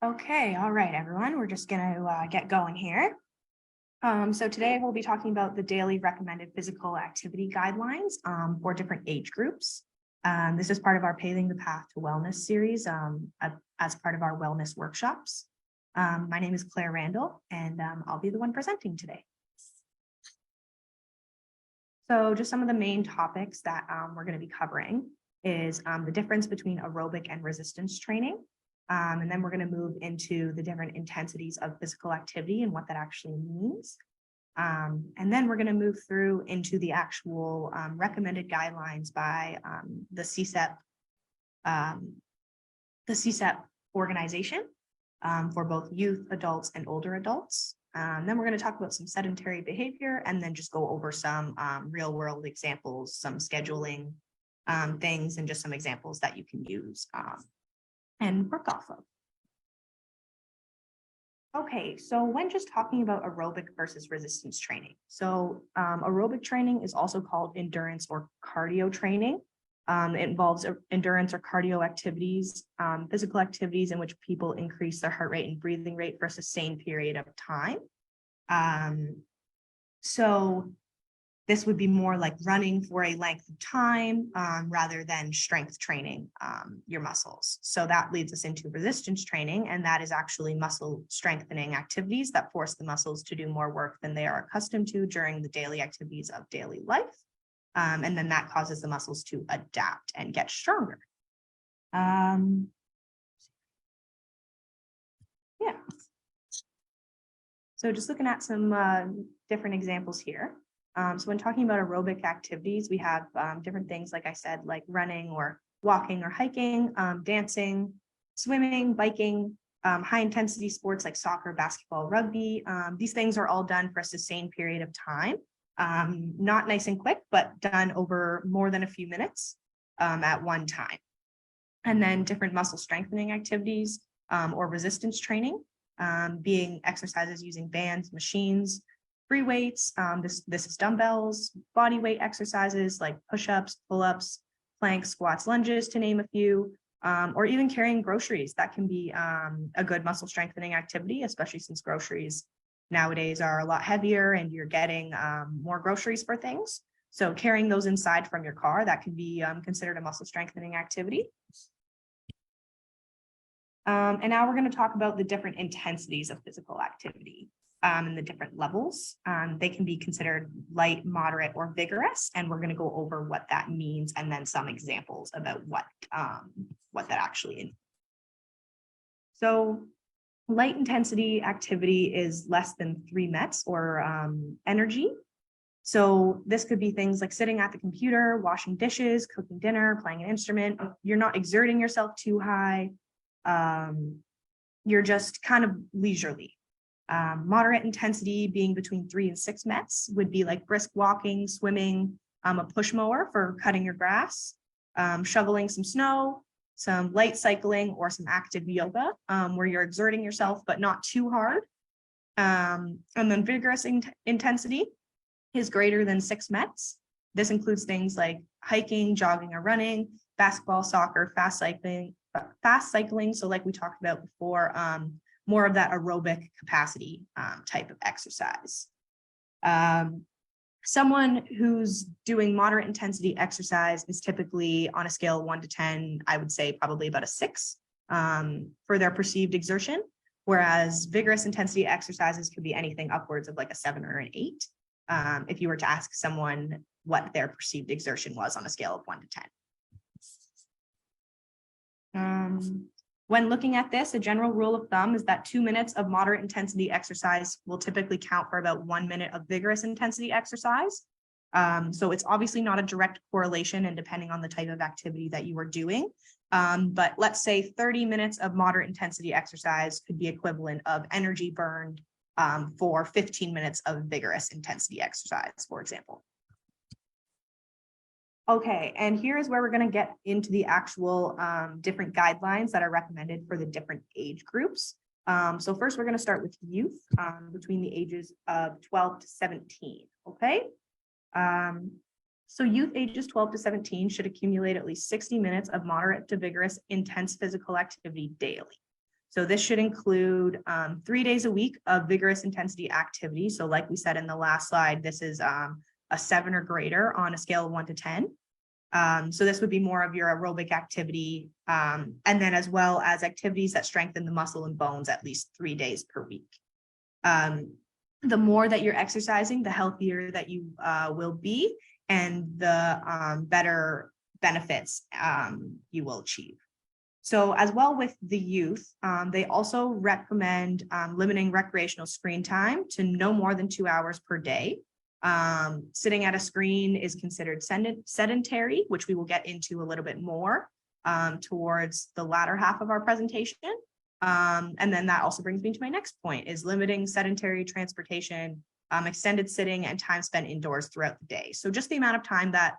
Okay, all right, everyone, we're just gonna get going here. So today we'll be talking about the daily recommended physical activity guidelines for different age groups. This is part of our Paving the Path to Wellness series as part of our wellness workshops. My name is Claire Randall, and I'll be the one presenting today. So just some of the main topics that we're going to be covering is the difference between aerobic and resistance training. And then we're going to move into the different intensities of physical activity and what that actually means. And then we're going to move through into the actual recommended guidelines by the CSEP organization for both youth, adults, and older adults. Then we're going to talk about some sedentary behavior and then just go over some real world examples, some scheduling things, and just some examples that you can use and work off of. Okay, so when just talking about aerobic versus resistance training. So aerobic training is also called endurance or cardio training. It involves endurance or cardio activities, physical activities in which people increase their heart rate and breathing rate for a sustained period of time. So this would be more like running for a length of time rather than strength training your muscles. So that leads us into resistance training, and that is actually muscle strengthening activities that force the muscles to do more work than they are accustomed to during the daily activities of daily life. And then that causes the muscles to adapt and get stronger. Yeah. So just looking at some different examples here. So when talking about aerobic activities, we have different things, like I said, like running or walking or hiking, dancing, swimming, biking, high intensity sports like soccer, basketball, rugby. These things are all done for a sustained period of time. Not nice and quick, but done over more than a few minutes at one time. And then different muscle strengthening activities or resistance training, being exercises using bands, machines, free weights. This is dumbbells, body weight exercises like push-ups, pull-ups, planks, squats, lunges, to name a few, or even carrying groceries. That can be a good muscle strengthening activity, especially since groceries nowadays are a lot heavier and you're getting more groceries for things. So carrying those inside from your car, that can be considered a muscle strengthening activity. And now we're going to talk about the different intensities of physical activity and the different levels. They can be considered light, moderate, or vigorous. And we're going to go over what that means and then some examples about what that actually is. So light intensity activity is less than 3 METs or energy. So this could be things like sitting at the computer, washing dishes, cooking dinner, playing an instrument. You're not exerting yourself too high. You're just kind of leisurely. Moderate intensity being between 3 and 6 METs would be like brisk walking, swimming, a push mower for cutting your grass, shoveling some snow, some light cycling, or some active yoga where you're exerting yourself but not too hard. And then vigorous intensity is greater than 6 METs. This includes things like hiking, jogging, or running, basketball, soccer, fast cycling. So like we talked about before, more of that aerobic capacity type of exercise. Someone who's doing moderate intensity exercise is typically on a scale of 1 to 10, I would say probably about a 6 for their perceived exertion, whereas vigorous intensity exercises could be anything upwards of like a 7 or an 8 if you were to ask someone what their perceived exertion was on a scale of 1 to 10. When looking at this, a general rule of thumb is that 2 minutes of moderate intensity exercise will typically count for about 1 minute of vigorous intensity exercise. So it's obviously not a direct correlation and depending on the type of activity that you are doing. But let's say 30 minutes of moderate intensity exercise could be equivalent of energy burned for 15 minutes of vigorous intensity exercise, for example. Okay, and here is where we're going to get into the actual different guidelines that are recommended for the different age groups. So first, we're going to start with youth between the ages of 12 to 17, okay? So youth ages 12 to 17 should accumulate at least 60 minutes of moderate to vigorous intense physical activity daily. So this should include 3 days a week of vigorous intensity activity. So like we said in the last slide, this is a 7 or greater on a scale of 1 to 10. So this would be more of your aerobic activity, and then as well as activities that strengthen the muscle and bones at least 3 days per week. The more that you're exercising, the healthier that you will be, and the better benefits you will achieve. So as well with the youth, they also recommend limiting recreational screen time to no more than 2 hours per day. Sitting at a screen is considered sedentary, which we will get into a little bit more towards the latter half of our presentation. And then that also brings me to my next point, is limiting sedentary transportation, extended sitting, and time spent indoors throughout the day. So just the amount of time that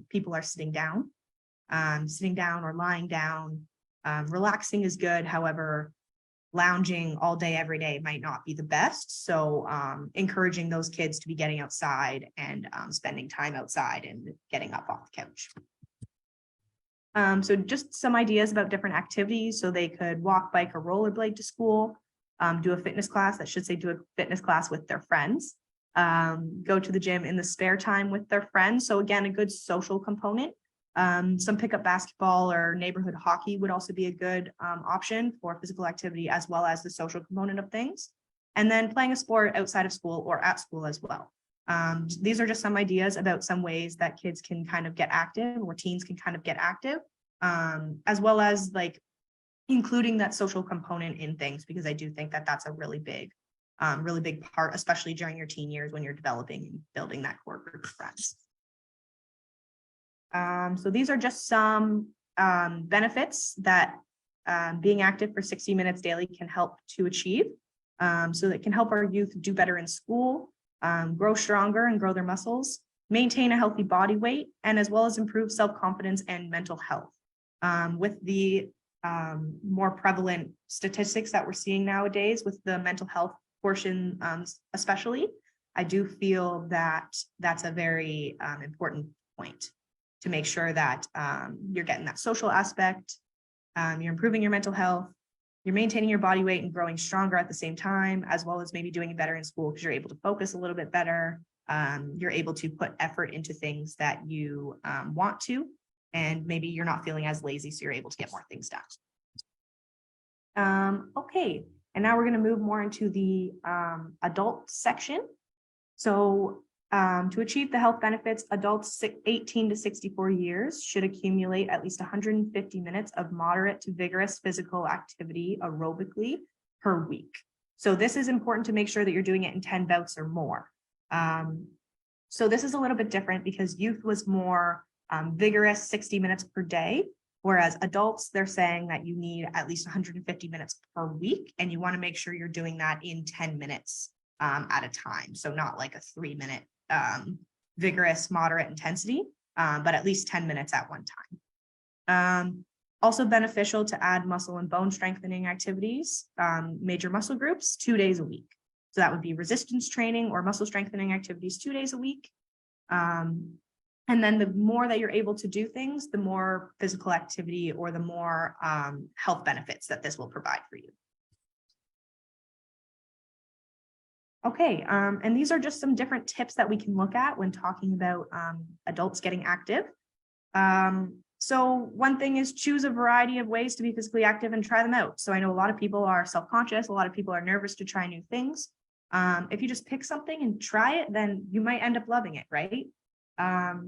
people are sitting down or lying down. Relaxing is good. However, lounging all day, every day might not be the best. So encouraging those kids to be getting outside and spending time outside and getting up off the couch. So just some ideas about different activities. So they could walk, bike, or rollerblade to school, do a fitness class, that should say do a fitness class with their friends, go to the gym in the spare time with their friends. So again, a good social component. Some pickup basketball or neighborhood hockey would also be a good option for physical activity, as well as the social component of things. And then playing a sport outside of school or at school as well. These are just some ideas about some ways that kids can kind of get active, or teens can kind of get active, as well as like including that social component in things, because I do think that that's a really big part, especially during your teen years when you're developing and building that core group of friends. So these are just some benefits that being active for 60 minutes daily can help to achieve. So that can help our youth do better in school, grow stronger and grow their muscles, maintain a healthy body weight, and as well as improve self-confidence and mental health. With the more prevalent statistics that we're seeing nowadays with the mental health portion, especially, I do feel that that's a very important point, to make sure that you're getting that social aspect, you're improving your mental health, you're maintaining your body weight and growing stronger at the same time, as well as maybe doing it better in school because you're able to focus a little bit better. You're able to put effort into things that you want to, and maybe you're not feeling as lazy, so you're able to get more things done. Okay, and now we're going to move more into the adult section. So to achieve the health benefits, adults 18 to 64 years should accumulate at least 150 minutes of moderate to vigorous physical activity aerobically per week. So this is important to make sure that you're doing it in 10 bouts or more. So this is a little bit different because youth was more vigorous 60 minutes per day, whereas adults, they're saying that you need at least 150 minutes per week, and you want to make sure you're doing that in 10 minutes at a time. So not like a 3-minute vigorous moderate intensity, but at least 10 minutes at one time. Also beneficial to add muscle and bone strengthening activities, major muscle groups, 2 days a week. So that would be resistance training or muscle strengthening activities 2 days a week. And then the more that you're able to do things, the more physical activity or the more health benefits that this will provide for you. Okay, and these are just some different tips that we can look at when talking about adults getting active. So one thing is choose a variety of ways to be physically active and try them out. So I know a lot of people are self-conscious, a lot of people are nervous to try new things. If you just pick something and try it, then you might end up loving it, right?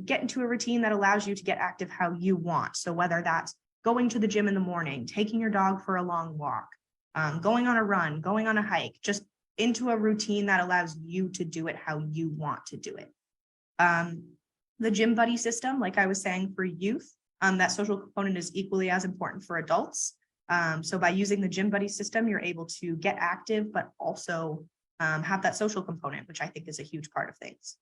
Get into a routine that allows you to get active how you want. So whether that's going to the gym in the morning, taking your dog for a long walk, going on a run, going on a hike, just into a routine that allows you to do it how you want to do it. The gym buddy system, like I was saying for youth, that social component is equally as important for adults. So by using the gym buddy system, you're able to get active, but also have that social component, which I think is a huge part of things.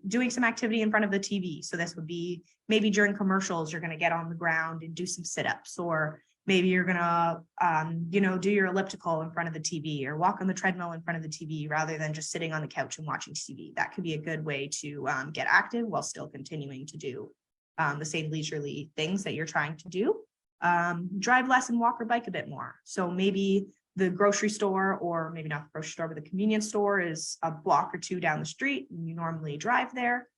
Doing some activity in front of the TV. So this would be maybe during commercials, you're going to get on the ground and do some sit-ups, or maybe you're going to, do your elliptical in front of the TV or walk on the treadmill in front of the TV rather than just sitting on the couch and watching TV. That could be a good way to get active while still continuing to do the same leisurely things that you're trying to do. drive less and walk or bike a bit more. So maybe the grocery store, or maybe not the grocery store, but the convenience store is a block or two down the street, and you normally drive there.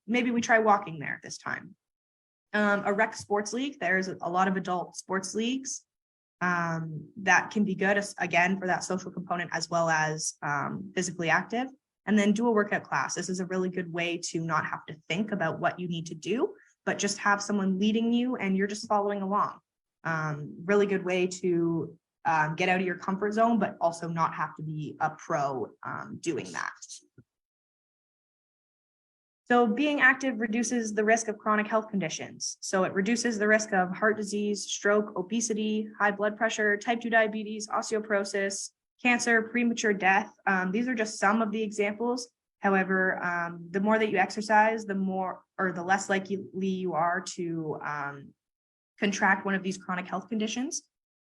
Maybe we try walking there this time. A rec sports league, there's a lot of adult sports leagues that can be good, again, for that social component as well as physically active. And then do a workout class. This is a really good way to not have to think about what you need to do, but just have someone leading you and you're just following along. Really good way to get out of your comfort zone, but also not have to be a pro doing that. So being active reduces the risk of chronic health conditions. So it reduces the risk of heart disease, stroke, obesity, high blood pressure, type 2 diabetes, osteoporosis, cancer, premature death. These are just some of the examples. However, the more that you exercise, the more or the less likely you are to contract one of these chronic health conditions.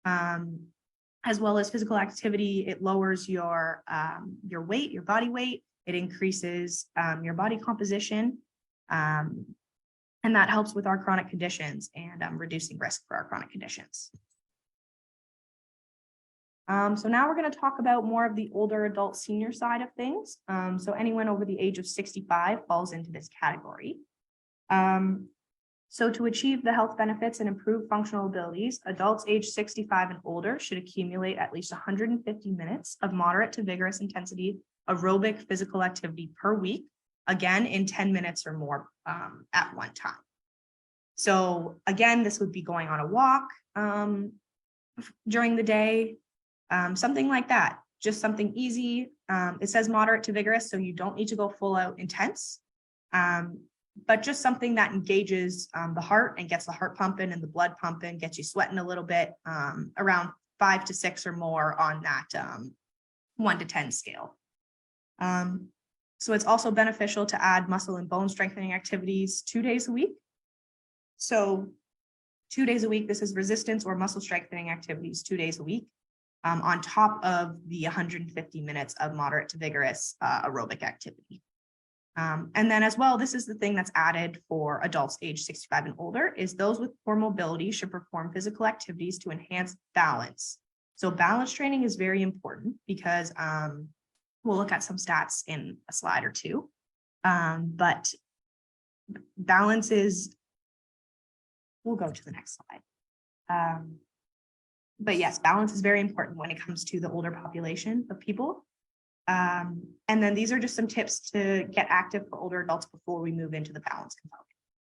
As well as physical activity, it lowers your weight, your body weight. It increases your body composition, and that helps with our chronic conditions and reducing risk for our chronic conditions. So now we're going to talk about more of the older adult senior side of things. So anyone over the age of 65 falls into this category. So to achieve the health benefits and improve functional abilities, adults age 65 and older should accumulate at least 150 minutes of moderate to vigorous intensity aerobic physical activity per week, again, in 10 minutes or more at one time. So again, this would be going on a walk during the day, something like that, just something easy. It says moderate to vigorous, so you don't need to go full out intense, but just something that engages the heart and gets the heart pumping and the blood pumping, gets you sweating a little bit, around 5 to 6 or more on that 1 to 10 scale. So it's also beneficial to add muscle and bone strengthening activities 2 days a week. So 2 days a week, this is resistance or muscle strengthening activities 2 days a week, on top of the 150 minutes of moderate to vigorous aerobic activity. And then as well, this is the thing that's added for adults age 65 and older, is those with poor mobility should perform physical activities to enhance balance. So balance training is very important because we'll look at some stats in a slide or two, but balance is, we'll go to the next slide. But yes, balance is very important when it comes to the older population of people. And then these are just some tips to get active for older adults before we move into the balance component.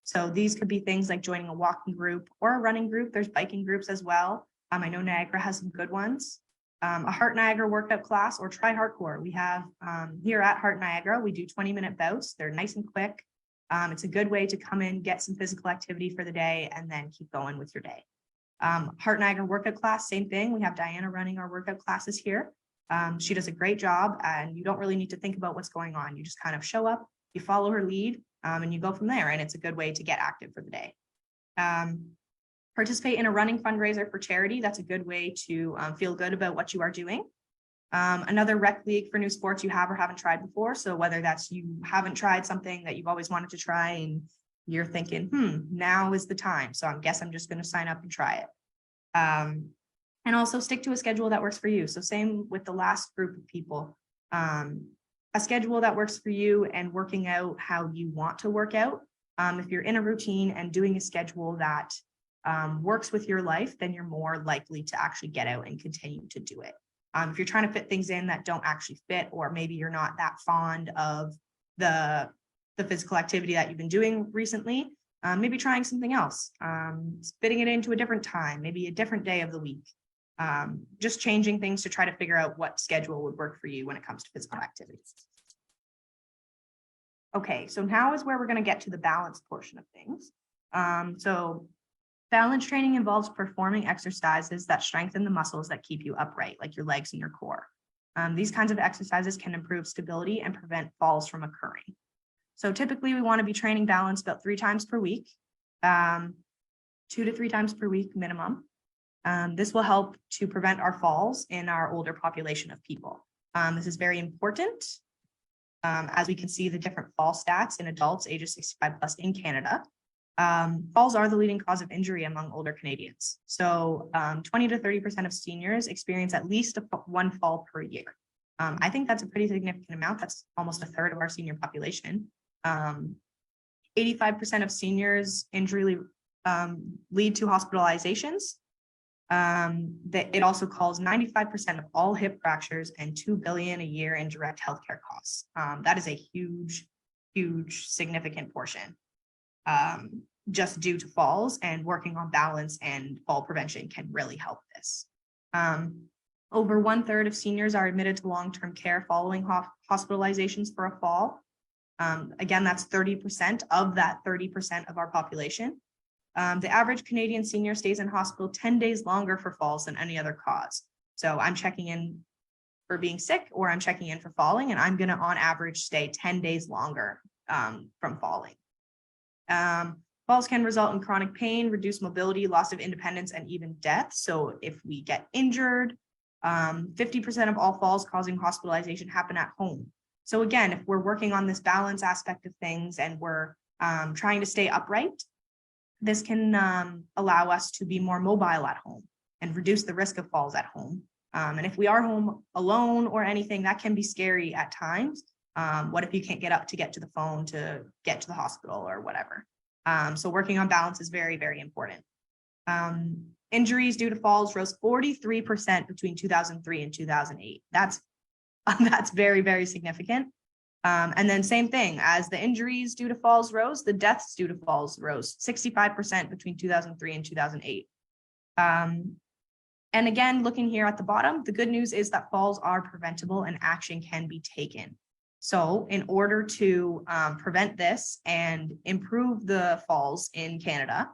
So these could be things like joining a walking group or a running group. There's biking groups as well. I know Niagara has some good ones. A Heart Niagara workout class, or try hardcore. We have here at Heart Niagara, we do 20-minute bouts. They're nice and quick. It's a good way to come in, get some physical activity for the day, and then keep going with your day. Heart Niagara workout class, same thing. We have Diana running our workout classes here. She does a great job, and you don't really need to think about what's going on. You just kind of show up, you follow her lead, and you go from there. And it's a good way to get active for the day. Participate in a running fundraiser for charity. That's a good way to feel good about what you are doing. Another rec league for new sports you have or haven't tried before. So whether that's you haven't tried something that you've always wanted to try and you're thinking, now is the time. So I guess I'm just going to sign up and try it. And also stick to a schedule that works for you. So same with the last group of people, a schedule that works for you and working out how you want to work out. If you're in a routine and doing a schedule that works with your life, then you're more likely to actually get out and continue to do it. If you're trying to fit things in that don't actually fit, or maybe you're not that fond of the physical activity that you've been doing recently, maybe trying something else, fitting it into a different time, maybe a different day of the week, just changing things to try to figure out what schedule would work for you when it comes to physical activities. Okay, so now is where we're going to get to the balance portion of things. So balance training involves performing exercises that strengthen the muscles that keep you upright, like your legs and your core. These kinds of exercises can improve stability and prevent falls from occurring. So typically we want to be training balance about 3 times per week, 2 to 3 times per week minimum. This will help to prevent our falls in our older population of people. This is very important, as we can see the different fall stats in adults ages 65 plus in Canada. Falls are the leading cause of injury among older Canadians. So 20 to 30% of seniors experience at least one fall per year. I think that's a pretty significant amount. That's almost a third of our senior population. 85% of seniors injury lead to hospitalizations. That it also calls 95% of all hip fractures and $2 billion a year in direct healthcare costs. That is a huge, significant portion. Just due to falls, and working on balance and fall prevention can really help this. Over 1/3 of seniors are admitted to long-term care following hospitalizations for a fall. Again, that's 30% of that 30% of our population. The average Canadian senior stays in hospital 10 days longer for falls than any other cause. So I'm checking in for being sick, or I'm checking in for falling, and I'm going to, on average, stay 10 days longer from falling. Falls can result in chronic pain, reduced mobility, loss of independence, and even death. So if we get injured, 50% of all falls causing hospitalization happen at home. So again, if we're working on this balance aspect of things and we're trying to stay upright, this can allow us to be more mobile at home and reduce the risk of falls at home. And if we are home alone or anything, that can be scary at times. What if you can't get up to get to the phone to get to the hospital or whatever? So working on balance is very, very important. Injuries due to falls rose 43% between 2003 and 2008. That's very, very significant. And then same thing, as the injuries due to falls rose, the deaths due to falls rose 65% between 2003 and 2008. And again, looking here at the bottom, the good news is that falls are preventable and action can be taken. So in order to prevent this and improve the falls in Canada,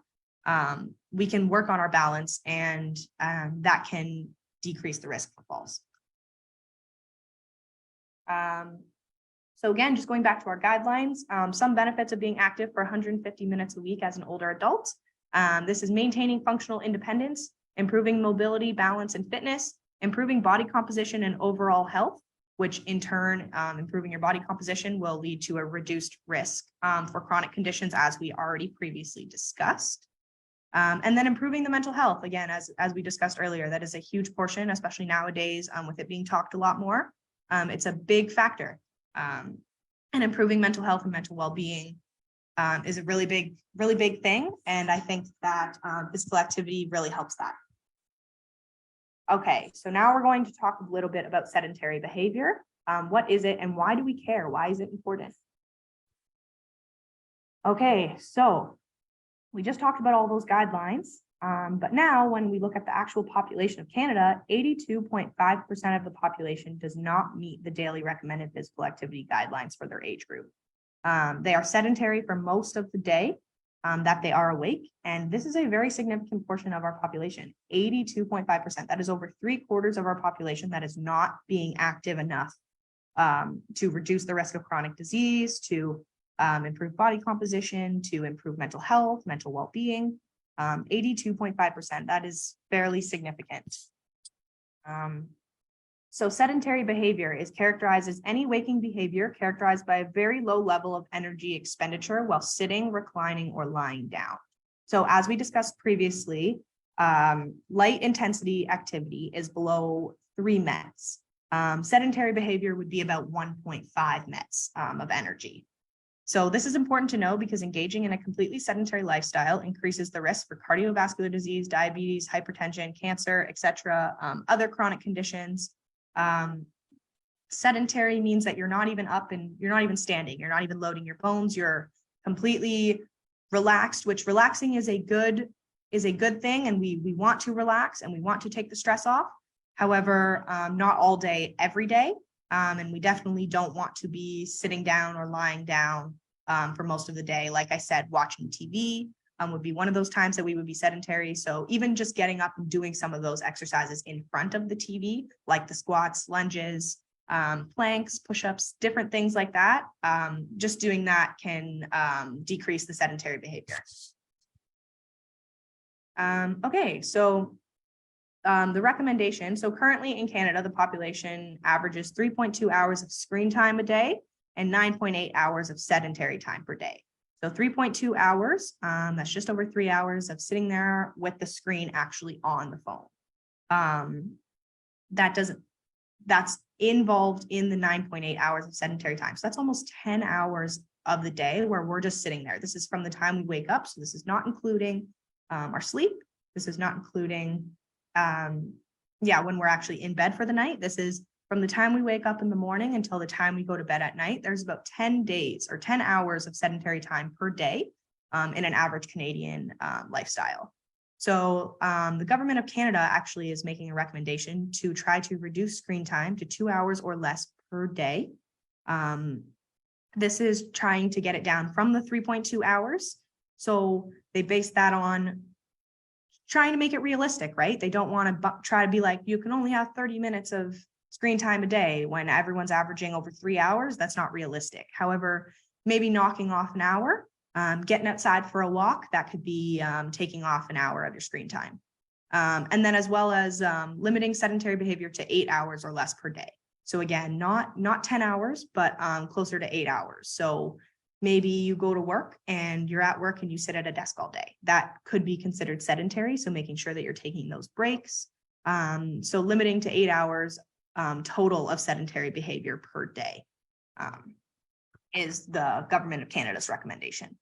we can work on our balance, and that can decrease the risk for falls. So again, just going back to our guidelines, some benefits of being active for 150 minutes a week as an older adult. This is maintaining functional independence, improving mobility, balance, and fitness, improving body composition and overall health, which in turn, improving your body composition will lead to a reduced risk for chronic conditions, as we already previously discussed. And then improving the mental health, again, as we discussed earlier, that is a huge portion, especially nowadays with it being talked a lot more. It's a big factor. And improving mental health and mental well-being is a really big thing. And I think that physical activity really helps that. Okay, so now we're going to talk a little bit about sedentary behavior. What is it and why do we care? Why is it important? Okay, so we just talked about all those guidelines, but now when we look at the actual population of Canada, 82.5% of the population does not meet the daily recommended physical activity guidelines for their age group. They are sedentary for most of the day that they are awake, and this is a very significant portion of our population, 82.5%. That is over 3/4 of our population that is not being active enough to reduce the risk of chronic disease, to improve body composition, to improve mental health, mental well-being. 82.5%, that is fairly significant. So sedentary behavior is characterized as any waking behavior characterized by a very low level of energy expenditure while sitting, reclining, or lying down. So as we discussed previously, light intensity activity is below 3 METs. Sedentary behavior would be about 1.5 METs of energy. So this is important to know because engaging in a completely sedentary lifestyle increases the risk for cardiovascular disease, diabetes, hypertension, cancer, etc., other chronic conditions. Sedentary means that you're not even up and you're not even standing. You're not even loading your bones. You're completely relaxed, which relaxing is a good thing. And we want to relax and we want to take the stress off. However, not all day, every day. And we definitely don't want to be sitting down or lying down for most of the day. Like I said, watching TV would be one of those times that we would be sedentary. So even just getting up and doing some of those exercises in front of the TV, like the squats, lunges, planks, push-ups, different things like that, just doing that can decrease the sedentary behavior. Okay, so the recommendation. So currently in Canada, the population averages 3.2 hours of screen time a day and 9.8 hours of sedentary time per day. So 3.2 hours, that's just over 3 hours of sitting there with the screen actually on the phone. That's involved in the 9.8 hours of sedentary time. So that's almost 10 hours of the day where we're just sitting there. This is from the time we wake up. So this is not including our sleep. This is not including, when we're actually in bed for the night. This is from the time we wake up in the morning until the time we go to bed at night. There's about 10 days or 10 hours of sedentary time per day in an average Canadian lifestyle. So the government of Canada actually is making a recommendation to try to reduce screen time to 2 hours or less per day. This is trying to get it down from the 3.2 hours. So they base that on trying to make it realistic, right? They don't want to try to be like, you can only have 30 minutes of screen time a day when everyone's averaging over 3 hours. That's not realistic. However, maybe knocking off an hour, getting outside for a walk, that could be taking off an hour of your screen time. And then as well as limiting sedentary behavior to 8 hours or less per day. So again, not 10 hours, but closer to 8 hours. So maybe you go to work and you're at work and you sit at a desk all day. That could be considered sedentary. So making sure that you're taking those breaks. So limiting to 8 hours total of sedentary behavior per day is the Government of Canada's recommendation.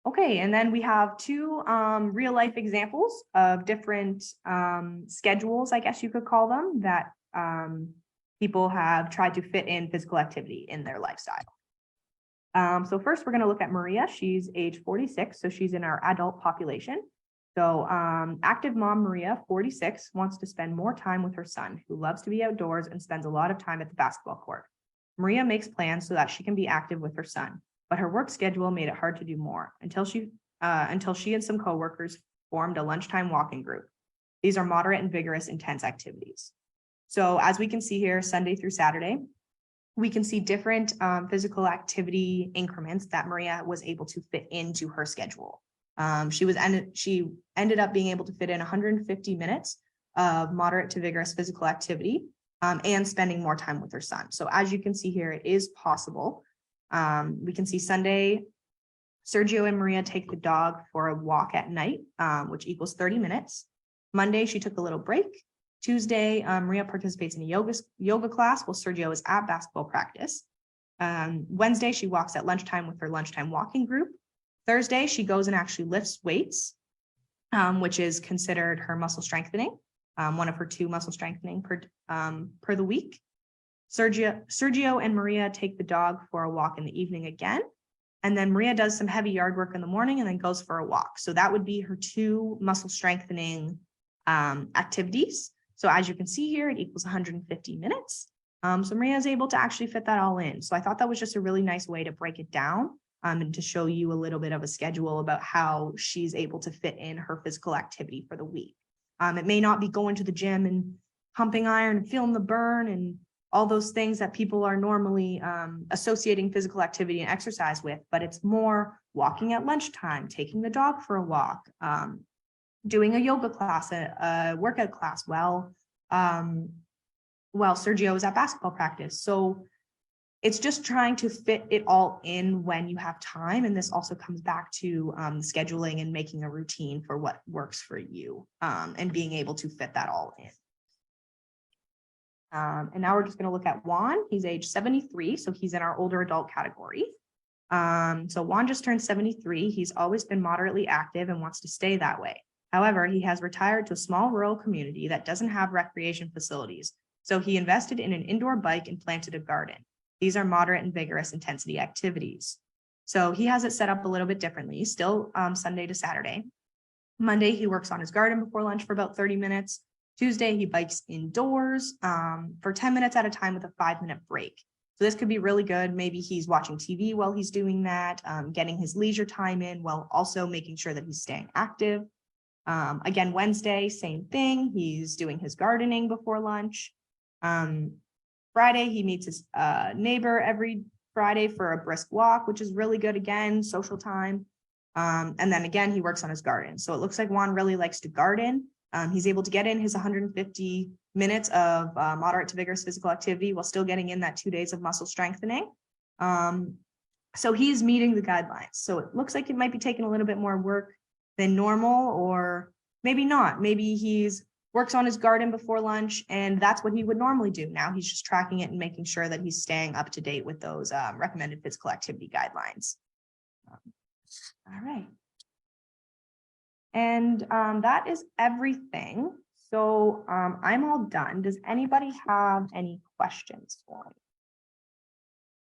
Okay, and then we have two real life examples of different schedules, I guess you could call them, that people have tried to fit in physical activity in their lifestyle. So first, we're going to look at Maria. She's age 46, so she's in our adult population. So active mom Maria, 46, wants to spend more time with her son, who loves to be outdoors and spends a lot of time at the basketball court. Maria makes plans so that she can be active with her son, but her work schedule made it hard to do more until she and some coworkers formed a lunchtime walking group. These are moderate and vigorous, intense activities. So as we can see here, Sunday through Saturday, we can see different physical activity increments that Maria was able to fit into her schedule. She ended up being able to fit in 150 minutes of moderate to vigorous physical activity and spending more time with her son. So as you can see here, it is possible. We can see Sunday, Sergio and Maria take the dog for a walk at night, which equals 30 minutes. Monday, she took a little break. Tuesday, Maria participates in a yoga class while Sergio is at basketball practice. Wednesday, she walks at lunchtime with her lunchtime walking group. Thursday, she goes and actually lifts weights, which is considered her muscle strengthening, one of her 2 muscle strengthening per the week. Sergio and Maria take the dog for a walk in the evening again. And then Maria does some heavy yard work in the morning and then goes for a walk. So that would be her 2 muscle strengthening activities. So as you can see here, it equals 150 minutes. So Maria is able to actually fit that all in. So I thought that was just a really nice way to break it down and to show you a little bit of a schedule about how she's able to fit in her physical activity for the week. It may not be going to the gym and pumping iron and feeling the burn and all those things that people are normally associating physical activity and exercise with, but it's more walking at lunchtime, taking the dog for a walk, doing a yoga class, a workout class while Sergio is at basketball practice. So it's just trying to fit it all in when you have time. And this also comes back to scheduling and making a routine for what works for you and being able to fit that all in. And now we're just going to look at Juan. He's age 73, so he's in our older adult category. So Juan just turned 73. He's always been moderately active and wants to stay that way. However, he has retired to a small rural community that doesn't have recreation facilities. So he invested in an indoor bike and planted a garden. These are moderate and vigorous intensity activities. So he has it set up a little bit differently, still Sunday to Saturday. Monday, he works on his garden before lunch for about 30 minutes. Tuesday, he bikes indoors for 10 minutes at a time with a 5-minute break. So this could be really good. Maybe he's watching TV while he's doing that, getting his leisure time in while also making sure that he's staying active. Again, Wednesday, same thing. He's doing his gardening before lunch. Friday, he meets his neighbor every Friday for a brisk walk, which is really good. Again, social time. And then again, he works on his garden. So it looks like Juan really likes to garden. He's able to get in his 150 minutes of moderate to vigorous physical activity while still getting in that 2 days of muscle strengthening. So he's meeting the guidelines. So it looks like it might be taking a little bit more work than normal, or maybe not. Maybe he's works on his garden before lunch and that's what he would normally do. Now he's just tracking it and making sure that he's staying up to date with those recommended physical activity guidelines. All right. And that is everything. So I'm all done. Does anybody have any questions for me?